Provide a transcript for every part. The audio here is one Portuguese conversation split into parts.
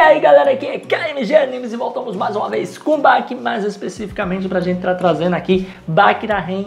aí galera, aqui é KMG Animes e voltamos mais uma vez com Baki, mais especificamente pra gente estar trazendo aqui Baki no Ren,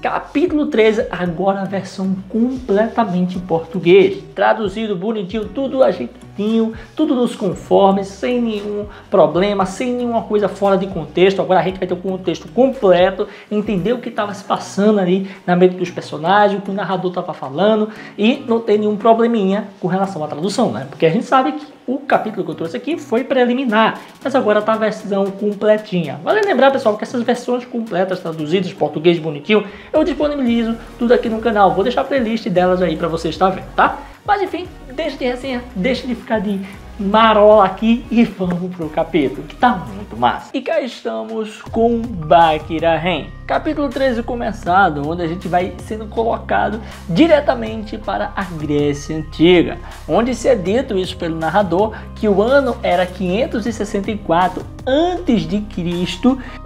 capítulo 13, agora a versão completamente em português, traduzido bonitinho, tudo ajeitadinho, tudo nos conformes, sem nenhum problema, sem nenhuma coisa fora de contexto. Agora a gente vai ter o contexto completo, entender o que estava se passando ali na mente dos personagens, o que o narrador estava falando, e não tem nenhum probleminha com relação à tradução, né? Porque a gente sabe que o capítulo que eu trouxe aqui foi preliminar, mas agora está a versão completinha. Vale lembrar, pessoal, que essas versões completas, traduzidas em português bonitinho, eu disponibilizo tudo aqui no canal. Vou deixar a playlist delas aí para você estar vendo, tá? Mas enfim, deixa de resenha, deixa de ficar de marola aqui e vamos pro capítulo, que tá muito massa. E cá estamos com Baki no Ren, capítulo 13 começado, onde a gente vai sendo colocado diretamente para a Grécia Antiga, onde se é dito isso pelo narrador, que o ano era 564 a.C.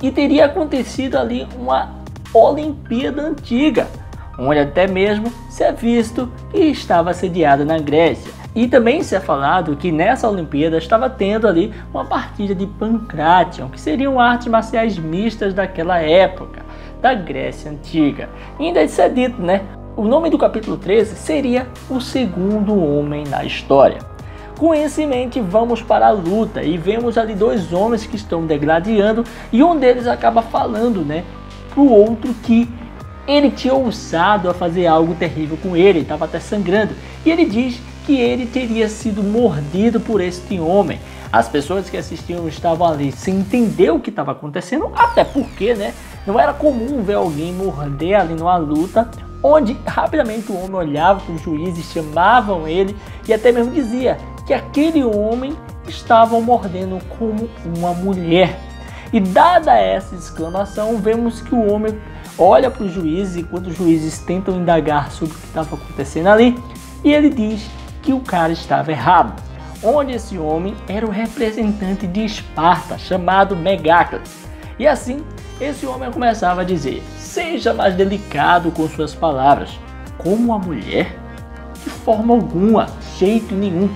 e teria acontecido ali uma Olimpíada Antiga, onde até mesmo se é visto que estava sediada na Grécia. E também se é falado que nessa Olimpíada estava tendo ali uma partida de Pancration, que seriam artes marciais mistas daquela época, da Grécia Antiga. E ainda se é dito, né? O nome do capítulo 13 seria o segundo homem na história. Com isso em mente, vamos para a luta e vemos ali dois homens que estão degladiando e um deles acaba falando, né, para o outro que ele tinha ousado a fazer algo terrível com ele, estava até sangrando. E ele diz que ele teria sido mordido por este homem. As pessoas que assistiam estavam ali sem entender o que estava acontecendo, até porque, né, não era comum ver alguém morder ali numa luta, onde rapidamente o homem olhava para os juízes, chamavam ele e até mesmo dizia que aquele homem estava mordendo como uma mulher. E dada essa exclamação, vemos que o homem olha para os juízes, enquanto os juízes tentam indagar sobre o que estava acontecendo ali, e ele diz que o cara estava errado, onde esse homem era o representante de Esparta, chamado Megacles. E assim, esse homem começava a dizer: seja mais delicado com suas palavras, como uma mulher? De forma alguma, jeito nenhum.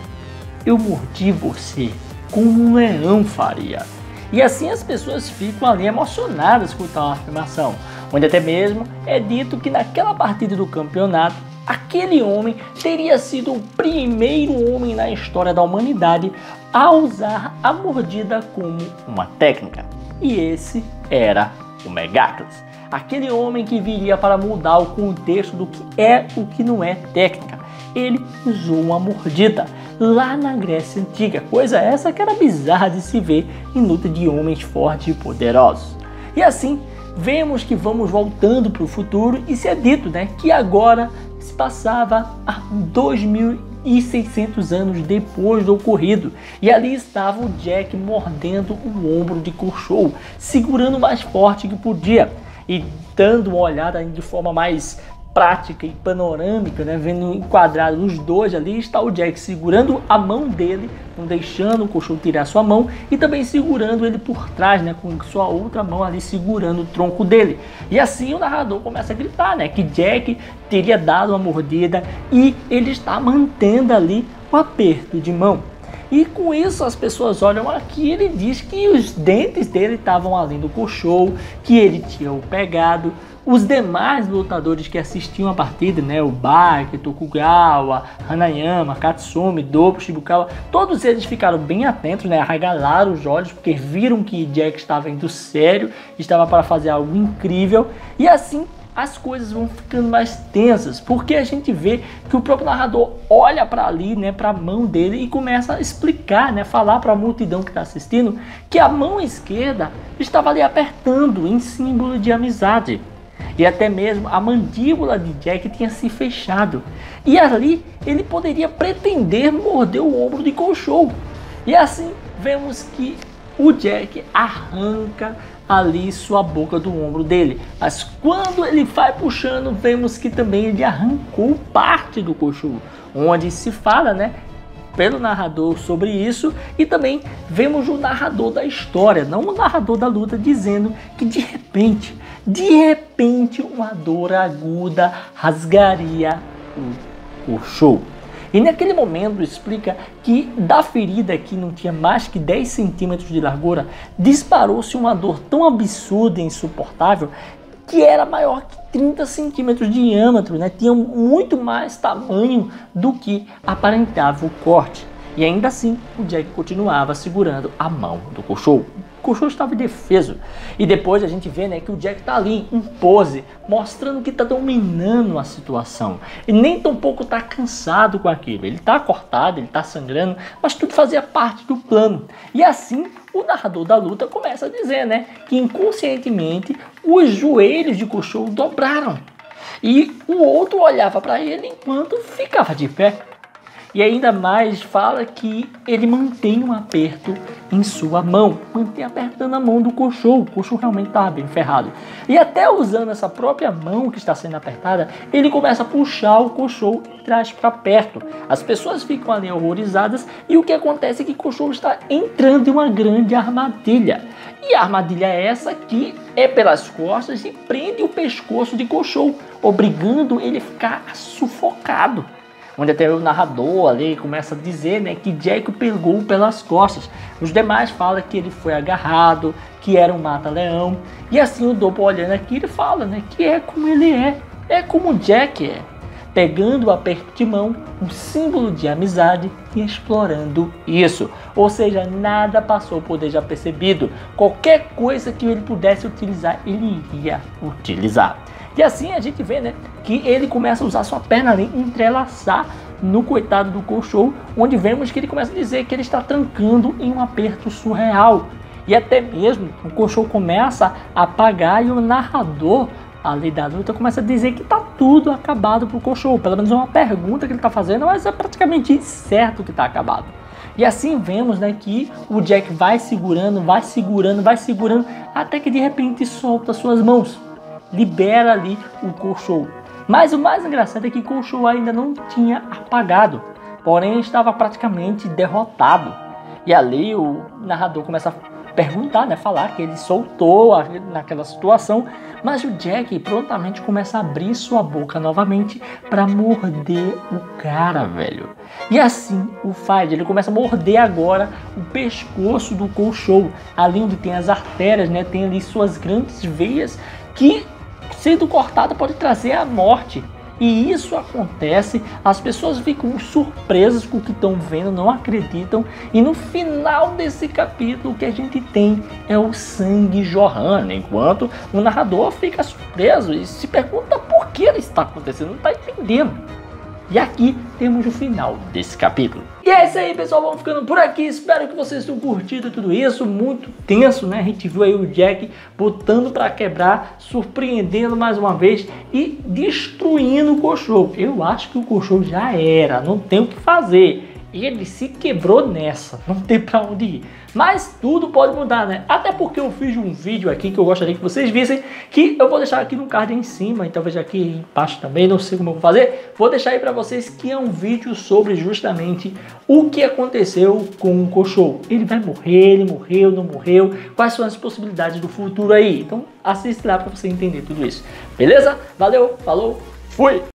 Eu mordi você, como um leão faria. E assim as pessoas ficam ali emocionadas com tal afirmação, onde até mesmo é dito que naquela partida do campeonato, aquele homem teria sido o primeiro homem na história da humanidade a usar a mordida como uma técnica. E esse era o Megacles, aquele homem que viria para mudar o contexto do que é o que não é técnica. Ele usou uma mordida lá na Grécia Antiga, coisa essa que era bizarra de se ver em luta de homens fortes e poderosos. E assim, vemos que vamos voltando para o futuro e se é dito, né, que agora se passava a 2600 anos depois do ocorrido. E ali estava o Jack mordendo o ombro de Khosrow, segurando o mais forte que podia e dando uma olhada de forma mais prática e panorâmica, né, vendo enquadrado os dois ali, está o Jack segurando a mão dele, não deixando o Khosrow tirar sua mão, e também segurando ele por trás, né, com sua outra mão ali segurando o tronco dele. E assim o narrador começa a gritar, né, que Jack teria dado uma mordida e ele está mantendo ali o aperto de mão. E com isso as pessoas olham aqui e ele diz que os dentes dele estavam ali do Khosrow, que ele tinha o pegado. Os demais lutadores que assistiam a partida, né, o Baki, Tokugawa, Hanayama, Katsumi, Doppo, Shibukawa, todos eles ficaram bem atentos, né, arregalaram os olhos porque viram que Jack estava indo sério, estava para fazer algo incrível. E assim as coisas vão ficando mais tensas, porque a gente vê que o próprio narrador olha para ali, né, para a mão dele e começa a explicar, né, falar para a multidão que está assistindo que a mão esquerda estava ali apertando em símbolo de amizade. E até mesmo a mandíbula de Jack tinha se fechado. E ali ele poderia pretender morder o ombro de Khosrow. E assim vemos que o Jack arranca ali sua boca do ombro dele. Mas quando ele vai puxando, vemos que também ele arrancou parte do Khosrow. Onde se fala, né, pelo narrador sobre isso, e também vemos o narrador da história, não o narrador da luta, dizendo que de repente uma dor aguda rasgaria o Khosrow. E naquele momento explica que da ferida que não tinha mais que 10 centímetros de largura, disparou-se uma dor tão absurda e insuportável que era maior que 30 centímetros de diâmetro, né? Tinha muito mais tamanho do que aparentava o corte. E ainda assim, o Jack continuava segurando a mão do cachorro. O cachorro estava indefeso. E depois a gente vê, né, que o Jack tá ali em pose, mostrando que tá dominando a situação. E nem tão pouco tá cansado com aquilo. Ele tá cortado, ele tá sangrando, mas tudo fazia parte do plano. E assim, o narrador da luta começa a dizer, né, que inconscientemente os joelhos de cachorro dobraram. E o outro olhava para ele enquanto ficava de pé. E ainda mais fala que ele mantém um aperto em sua mão, mantém apertando a mão do cachorro. O cachorro realmente estava bem ferrado. E até usando essa própria mão que está sendo apertada, ele começa a puxar o cachorro de trás para perto. As pessoas ficam ali horrorizadas e o que acontece é que o cachorro está entrando em uma grande armadilha. E a armadilha é essa que é pelas costas e prende o pescoço de cachorro, obrigando ele a ficar sufocado. Onde até o narrador ali começa a dizer, né, que Jack pegou pelas costas. Os demais falam que ele foi agarrado, que era um mata-leão. E assim o Dobbo olhando aqui, ele fala, né, que é como ele é como Jack é. Pegando o aperto de mão, um símbolo de amizade e explorando isso. Ou seja, nada passou por desapercebido. Qualquer coisa que ele pudesse utilizar, ele iria utilizar. E assim a gente vê, né, que ele começa a usar sua perna ali, entrelaçar no coitado do cachorro, onde vemos que ele começa a dizer que ele está trancando em um aperto surreal. E até mesmo o cachorro começa a apagar e o narrador ali da luta começa a dizer que está tudo acabado para o cachorro. Pelo menos é uma pergunta que ele está fazendo, mas é praticamente certo que está acabado. E assim vemos, né, que o Jack vai segurando, até que de repente solta suas mãos. Libera ali o cachorro. Mas o mais engraçado é que o cachorro ainda não tinha apagado, porém estava praticamente derrotado. E ali o narrador começa a perguntar, né, falar que ele soltou naquela situação, mas o Jack prontamente começa a abrir sua boca novamente para morder o cara, velho. E assim o faz, ele começa a morder agora o pescoço do cachorro, ali onde tem as artérias, né, tem ali suas grandes veias que, sendo cortada, pode trazer a morte. E isso acontece, as pessoas ficam surpresas com o que estão vendo, não acreditam. E no final desse capítulo o que a gente tem é o sangue jorrando, enquanto o narrador fica surpreso e se pergunta por que isso está acontecendo, não está entendendo. E aqui temos o final desse capítulo. E é isso aí, pessoal, vamos ficando por aqui. Espero que vocês tenham curtido tudo isso. Muito tenso, né? A gente viu aí o Jack botando para quebrar, surpreendendo mais uma vez e destruindo o cachorro. Eu acho que o cachorro já era, não tem o que fazer. Ele se quebrou nessa, não tem pra onde ir. Mas tudo pode mudar, né? Até porque eu fiz um vídeo aqui que eu gostaria que vocês vissem, que eu vou deixar aqui no card em cima e talvez aqui embaixo também, não sei como eu vou fazer. Vou deixar aí pra vocês que é um vídeo sobre justamente o que aconteceu com o cachorro. Ele vai morrer, ele morreu, não morreu, quais são as possibilidades do futuro aí. Então assiste lá pra você entender tudo isso. Beleza? Valeu, falou, fui!